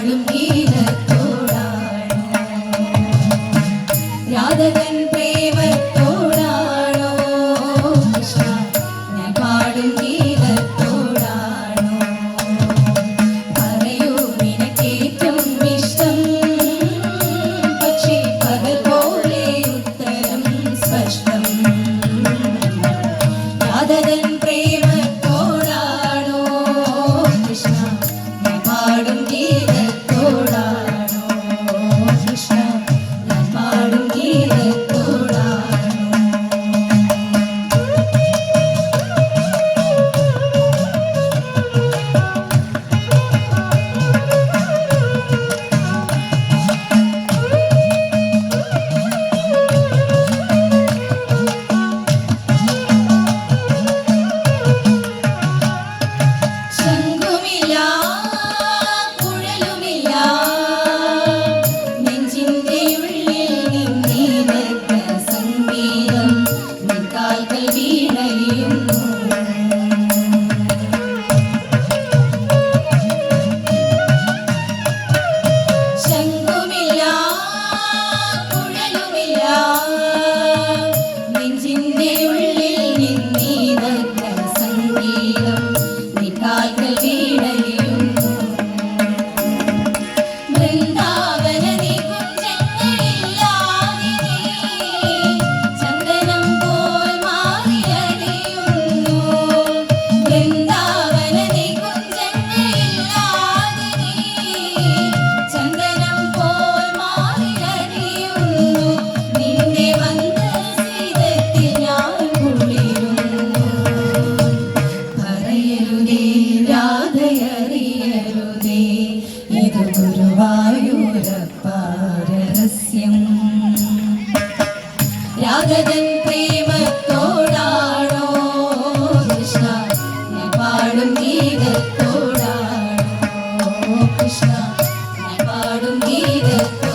പാടും ഗീതത്തോടാണോ രാധകൻ പ്രേമത്തോടാണോ കൃഷ്ണ ഞാൻ പാടും ഗീതത്തോടാണോ പറയൂ നിനക്കേറ്റവും ഇഷ്ടം പക്ഷേ പകൽ പോലെ ഉത്തരം സ്പഷ്ടം രാധകൻ പ്രേമത്തോടാണോ കൃഷ്ണ ഞാൻ പാടും ഗീതത്തോടാണോ കൃഷ്ണ ഞാൻ പാടും ഗീതത്തോടാണോ ശംഖുമില്ല കുഴലുമില്ല നെഞ്ചിന്റെ ഉള്ളിൽ നിന്നീനത്ത സംഗീതം നിൻകാൽക്കൽ വീണലിയുന്നു ശംഖുമില്ല കുഴലുമില്ല നെഞ്ചിന്റെ ഉള്ളിൽ നിന്നീനത്ത സംഗീതം നിൻകാൽക്കൽ വീണലിയുന്നു വൃന്ദാവന നികുഞ്ചങ്ങളില്ലാതെ നീ ചന്ദനം പോൽ മാറിയലിയുന്നു വൃന്ദാവന നികുഞ്ചങ്ങളില്ലാതെ നീ ചന്ദനം പോൽ മാറിയലിയുന്നു നിന്റെ മന്ദസ്മിതത്തിൽ ഞാൻ കുളിരുന്നു പറയരുതേ രാധയറിയരുതേ ഇത് ഗുരുവായൂരപ്പ രഹസ്യം രാധകൻ പ്രേമത്തോടാണോ കൃഷ്ണ ഞാൻ പാടും ഗീതത്തോടാണോ കൃഷ്ണ ഞാൻ പാടും ഗീതത്തോടാണോ